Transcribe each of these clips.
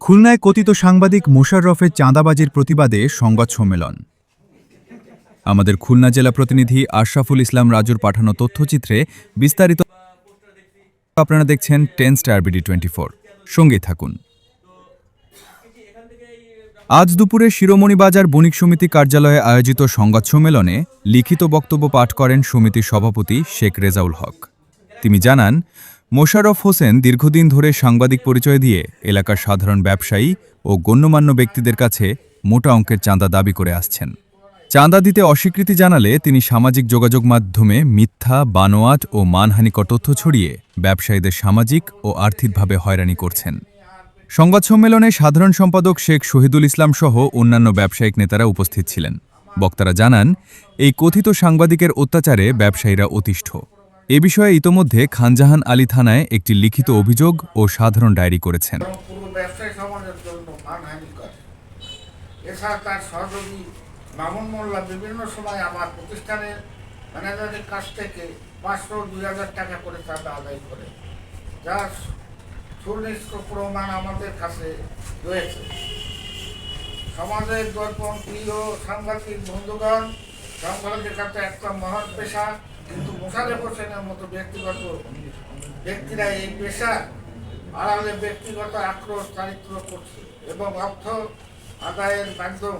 খুলনায় কথিত সাংবাদিক মোশাররফের চাঁদাবাজির প্রতিবাদে সংবাদ সম্মেলন। আমাদের খুলনা জেলা প্রতিনিধি আশরাফুল ইসলাম রাজুর পাঠানো তথ্যচিত্রে বিস্তারিত আপনারা দেখছেন 10 স্টার বিডি 24। সঙ্গেই থাকুন। আজ দুপুরে শিরোমণি বাজার বণিক সমিতি কার্যালয়ে আয়োজিত সংবাদ সম্মেলনে লিখিত বক্তব্য পাঠ করেন সমিতির সভাপতি শেখ রেজাউল হক। তিনি জানান, মোশাররফ হোসেন দীর্ঘদিন ধরে সাংবাদিক পরিচয় দিয়ে এলাকার সাধারণ ব্যবসায়ী ও গণ্যমান্য ব্যক্তিদের কাছে মোটা অঙ্কের চাঁদা দাবি করে আসছেন। চাঁদা দিতে অস্বীকৃতি জানালে তিনি সামাজিক যোগাযোগ মাধ্যমে মিথ্যা, বানোয়াট ও মানহানিকর তথ্য ছড়িয়ে ব্যবসায়ীদের সামাজিক ও আর্থিকভাবে হয়রানি করছেন। সংবাদ সম্মেলনে সাধারণ সম্পাদক শেখ শহীদুল ইসলাম সহ অন্যান্য ব্যবসায়িক নেতারা উপস্থিত ছিলেন। বক্তারা জানান, এই কথিত সাংবাদিকের অত্যাচারে ব্যবসায়ীরা অতিষ্ঠ। এ বিষয়ে ইতোমধ্যে খানজাহান আলী থানায় একটি লিখিত অভিযোগ ও সাধারণ ডায়েরি করেছেন। এছাড়া তার সহযোগী মামুন মোল্লা বিভিন্ন সময় আমার প্রতিষ্ঠানের ম্যানেজারের কাছ থেকে 500-2000 টাকা করে চাঁদা আদায় করে, যার সুনিশ্চিত প্রমাণ আমাদের কাছে রয়েছে। সমাজের দর্পণ প্রিয় সাংবাদিক বন্ধুগণ, সাংবাদিকের কাছে একটা মহান পেশা, কিন্তু মোশাররফ হোসেনের মতো ব্যক্তিরা এই পেশা আড়ালে ব্যক্তিগত আক্রোশ চারিত্র করছে এবং অর্থ আদায়ের মাধ্যম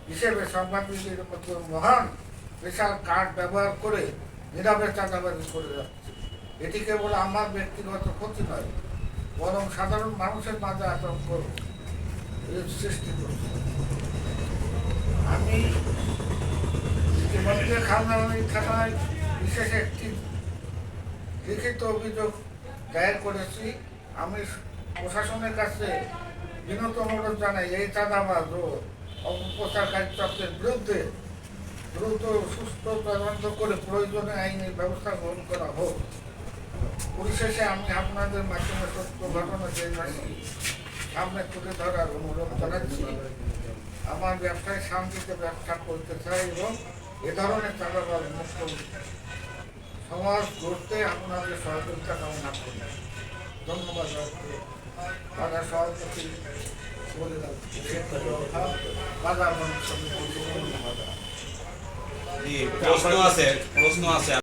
হিসেবে সাংবাদিকের মতো মহান পেশার কার্ড ব্যবহার করে নীরবে চাঁদাবাজি করে যাচ্ছে। এটি কেবল আমার ব্যক্তিগত ক্ষতি নয়, বরং সাধারণ মানুষের মাঝে আতঙ্ক সৃষ্টি করছে। আমি ইতিমধ্যে খানজাহান থানায় বিশেষ একটি লিখিত অভিযোগ দায়ের করেছি। আমি প্রশাসনের কাছে বিনত অনুরোধ জানাই, এই চাঁদাবাজ ও অপপ্রচারকারী চক্রের বিরুদ্ধে দ্রুত সুস্থ তদন্ত করে প্রয়োজনে আইনি ব্যবস্থা গ্রহণ করা হোক। পরিশেষে আমি আপনাদের মাধ্যমে সত্য ঘটনা দেশবাসী সামনে তুলে ধরার অনুরোধ জানাচ্ছি। আমার ব্যবসায় শান্তিতে ব্যবসা করতে চাই এবং এ ধরনের চাঁদাবাজ মুক্ত সমাজ গড়তে আপনাদের সহযোগিতা কামনা করি। ধন্যবাদ। বাজার সভাপতি বাজার প্রশ্ন আছে।